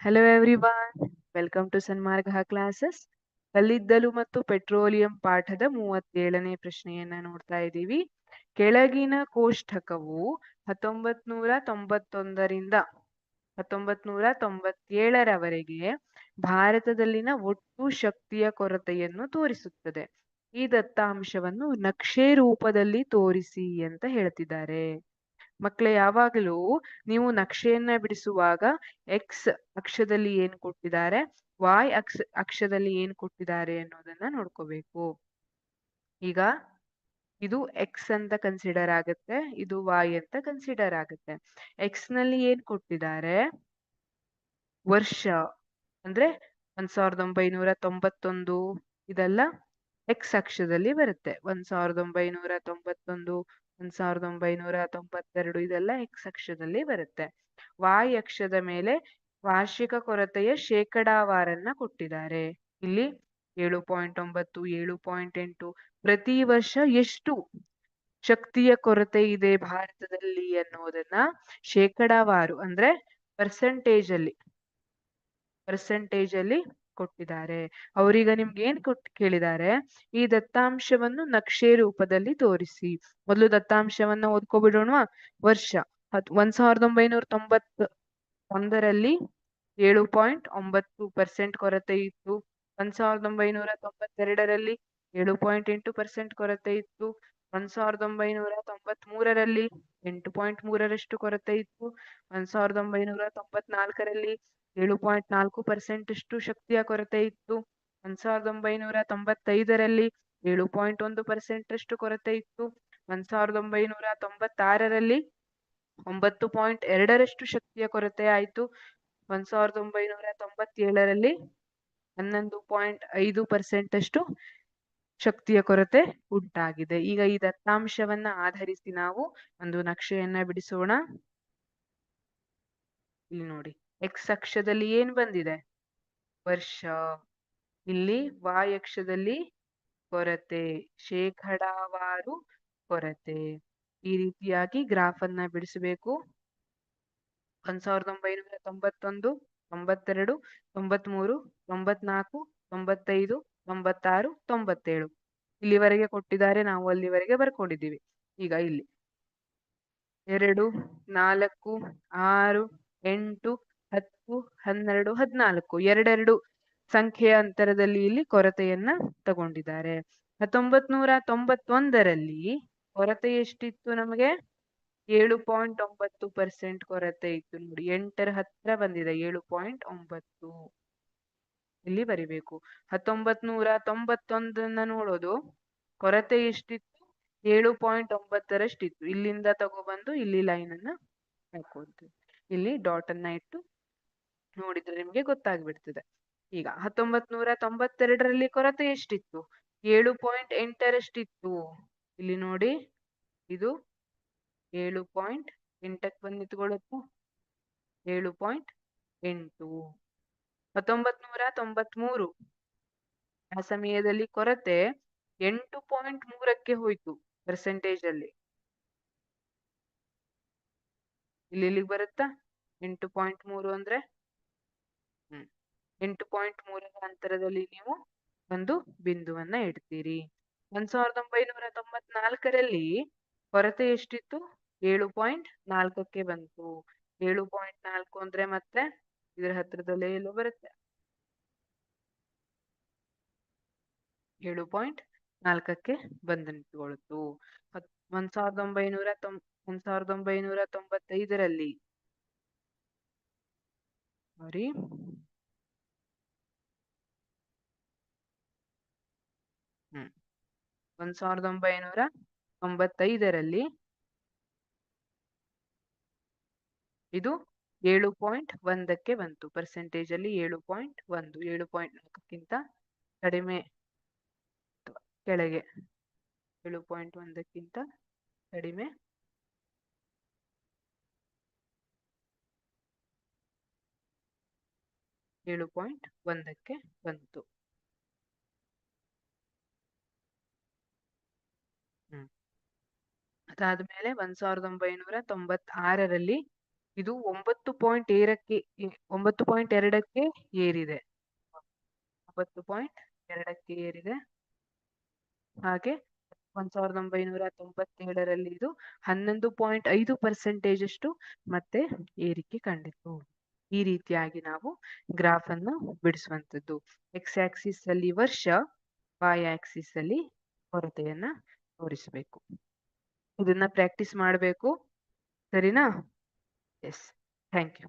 Hello everyone, welcome to Sanmarga classes. ಕಲ್ಲಿದ್ದಲು ಮತ್ತು petroleum ಪಾಠದ 37ನೇ ಪ್ರಶ್ನೆಯನ್ನ ನೋಡ್ತಾ ಇದ್ದೀವಿ. ಕೆಳಗಿನ ಕೋಷ್ಟಕವು 1991ರಿಂದ 1997ರವರೆಗೆ ಭಾರತದಲ್ಲಿನ ಒಟ್ಟು ಶಕ್ತಿಯ ಕೊರತೆಯನ್ನು ತೋರಿಸುತ್ತದೆ. ಈ ದತ್ತಾಂಶವನ್ನು ನಕ್ಷೆ ರೂಪದಲ್ಲಿ ತೋರಿಸಿ ಅಂತ ಹೇಳ್ತಿದ್ದಾರೆ. ಮಕ್ಕಳೇ, ಯಾವಾಗಲೂ ನೀವು ನಕ್ಷೆಯನ್ನ ಬಿಡಿಸುವಾಗ ಎಕ್ಸ್ ಅಕ್ಷದಲ್ಲಿ ಏನ್ ಕೊಟ್ಟಿದ್ದಾರೆ, ವಾಯ್ ಅಕ್ಷದಲ್ಲಿ ಏನ್ ಕೊಟ್ಟಿದ್ದಾರೆ ಅನ್ನೋದನ್ನ ನೋಡ್ಕೋಬೇಕು. ಈಗ ಇದು ಎಕ್ಸ್ ಅಂತ ಕನ್ಸಿಡರ್ ಆಗುತ್ತೆ, ಇದು ವಾಯ್ ಅಂತ ಕನ್ಸಿಡರ್ ಆಗುತ್ತೆ. ಎಕ್ಸ್ ನಲ್ಲಿ ಏನ್ ಕೊಟ್ಟಿದ್ದಾರೆ, ವರ್ಷ ಅಂದ್ರೆ 1991 ಇದೆಲ್ಲ ಎಕ್ಸ್ ಅಕ್ಷದಲ್ಲಿ ಬರುತ್ತೆ. 1991, 1992 ಇದೆಲ್ಲ ಎಕ್ಸ್ ಅಕ್ಷದಲ್ಲಿ ಬರುತ್ತೆ. ವಾಯ್ ಅಕ್ಷದ ಮೇಲೆ ವಾರ್ಷಿಕ ಕೊರತೆಯ ಶೇಕಡಾವಾರನ್ನ ಕೊಟ್ಟಿದ್ದಾರೆ. ಇಲ್ಲಿ 7.9, 7.8 ಪ್ರತಿ ವರ್ಷ ಎಷ್ಟು ಶಕ್ತಿಯ ಕೊರತೆ ಇದೆ ಭಾರತದಲ್ಲಿ ಅನ್ನೋದನ್ನ ಶೇಕಡಾವಾರು ಅಂದ್ರೆ ಪರ್ಸೆಂಟೇಜ್ ಅಲ್ಲಿ ಕೊಟ್ಟಿದ್ದಾರೆ. ಅವ್ರೀಗ ನಿಮ್ಗೆ ಏನ್ ಕೇಳಿದ್ದಾರೆ, ಈ ದತ್ತಾಂಶವನ್ನು ನಕ್ಷೆ ರೂಪದಲ್ಲಿ ತೋರಿಸಿ. ಮೊದಲು ದತ್ತಾಂಶವನ್ನ ಓದ್ಕೊಬಿಡೋಣ. ವರ್ಷ 1991ರಲ್ಲಿ 7.9% ಕೊರತೆ ಇತ್ತು. 1992ರಲ್ಲಿ 7.8% ಕೊರತೆ ಇತ್ತು. 1993ರಲ್ಲಿ 8.3% ಕೊರತೆ ಇತ್ತು. 1994ರಲ್ಲಿ 7.4% ಅಷ್ಟು ಶಕ್ತಿಯ ಕೊರತೆ ಇತ್ತು. 1995ರಲ್ಲಿ 7.1% ಅಷ್ಟು ಕೊರತೆ ಇತ್ತು. 1996ರಲ್ಲಿ 9.2% ಶಕ್ತಿಯ ಕೊರತೆ ಆಯಿತು. 1997ರಲ್ಲಿ 11.5% ಅಷ್ಟು ಶಕ್ತಿಯ ಕೊರತೆ ಉಂಟಾಗಿದೆ. ಈಗ ಈ ದತ್ತಾಂಶವನ್ನ ಆಧರಿಸಿ ನಾವು ಒಂದು ನಕ್ಷೆಯನ್ನ ಬಿಡಿಸೋಣ. ಇಲ್ಲಿ ನೋಡಿ, ಎಕ್ಸ್ ಅಕ್ಷದಲ್ಲಿ ಏನ್ ಬಂದಿದೆ, ವರ್ಷ. ಇಲ್ಲಿ ವಾಯ್ ಅಕ್ಷದಲ್ಲಿ ಕೊರತೆ, ಶೇಕಡಾವಾರು ಕೊರತೆ. ಈ ರೀತಿಯಾಗಿ ಗ್ರಾಫ್ ಅನ್ನ ಬಿಡಿಸಬೇಕು. 1991, 92, 93, 94, 95, 96, 97 ಇಲ್ಲಿವರೆಗೆ ಕೊಟ್ಟಿದ್ದಾರೆ. ನಾವು ಅಲ್ಲಿವರೆಗೆ ಬರ್ಕೊಂಡಿದ್ದೀವಿ. ಈಗ ಇಲ್ಲಿ 2, 4, 6, 8, 10, 12, 14 ಎರಡೆರಡು ಸಂಖ್ಯೆಯ ಅಂತರದಲ್ಲಿ ಇಲ್ಲಿ ಕೊರತೆಯನ್ನ ತಗೊಂಡಿದ್ದಾರೆ. 1991ರಲ್ಲಿ ಕೊರತೆ ಎಷ್ಟಿತ್ತು ನಮಗೆ, 7.9% ಕೊರತೆ ಇತ್ತು. ನೋಡಿ, 8ರ ಹತ್ರ ಬಂದಿದೆ, 7.9 ಇಲ್ಲಿ ಬರಿಬೇಕು. 1991ನ್ನ ನೋಡೋದು, ಕೊರತೆ ಎಷ್ಟಿತ್ತು, 7.9ರಷ್ಟಿತ್ತು. ಇಲ್ಲಿಂದ ತಗೊಬಂದು ಇಲ್ಲಿ ಲೈನ್ ಅನ್ನ ಹಾಕೋದು, ಇಲ್ಲಿ ಡಾಟ್ ಅನ್ನ ಇಟ್ಟು ನೋಡಿದ್ರೆ ನಿಮ್ಗೆ ಗೊತ್ತಾಗ್ಬಿಡ್ತದೆ. ಈಗ 1992ರಲ್ಲಿ ಕೊರತೆ ಎಷ್ಟಿತ್ತು, 7.8ರಷ್ಟಿತ್ತು. ಇಲ್ಲಿ ನೋಡಿ, ಇದು 7.8ಕ್ಕೆ ಬಂದು ನಿಂತ್ಕೊಳ್ಳುತ್ತೆ, 7.8. 1993 ಆ ಸಮಯದಲ್ಲಿ ಕೊರತೆ 8.3ಕ್ಕೆ ಹೋಯ್ತು ಪರ್ಸೆಂಟೇಜ್ ಅಲ್ಲಿ. ಇಲ್ಲಿಗೆ ಬರುತ್ತಾ 8.3 ಅಂದ್ರೆ 8.3ರ ಅಂತರದಲ್ಲಿ ನೀವು ಒಂದು ಬಿಂದುವನ್ನ ಇಡ್ತೀರಿ. 1994ರಲ್ಲಿ ಕೊರತೆ ಎಷ್ಟಿತ್ತು, 7.4ಕ್ಕೆ ಬಂತು. 7.4 ಅಂದ್ರೆ ಮತ್ತೆ ಇದರ ಹತ್ರದಲ್ಲೇ ಎಲ್ಲೋ ಬರುತ್ತೆ, 7.4ಕ್ಕೆ ಬಂದು ನಿಂತುಕೊಳ್ತು. 1995ರಲ್ಲಿ ಸಾರಿ 1995ರಲ್ಲಿ ಇದು 7.1ಕ್ಕೆ ಬಂತು. ಪರ್ಸೆಂಟೇಜ್ ಅಲ್ಲಿ 7.1, 7.4ಕ್ಕಿಂತ ಕಡಿಮೆ ಕೆಳಗೆ, 7.1ಕ್ಕಿಂತ ಕಡಿಮೆ, 7.1ಕ್ಕೆ ಬಂತು. ಅದಾದ್ಮೇಲೆ 1996ರಲ್ಲಿ ಇದು 9.2ಕ್ಕೆ ಏರಿದೆ. 9.2ಕ್ಕೆ ಏರಿದೆ. ಹಾಗೆ 1997ರಲ್ಲಿ ಇದು 11.5% ಅಷ್ಟು ಮತ್ತೆ ಏರಿಕೆ ಕಂಡಿತು. ಈ ರೀತಿಯಾಗಿ ನಾವು ಗ್ರಾಫ್ ಅನ್ನು ಬಿಡಿಸುವಂತದ್ದು. ಎಕ್ಸ್ ಆಕ್ಸಿಸ್ ಅಲ್ಲಿ ವರ್ಷ, ವೈ ಆಕ್ಸಿಸ್ ಅಲ್ಲಿ ಕೊರತೆಯನ್ನ ತೋರಿಸಬೇಕು. ಇದನ್ನ ಪ್ರಾಕ್ಟೀಸ್ ಮಾಡಬೇಕು. ಸರಿನಾ? ಎಸ್. Thank you.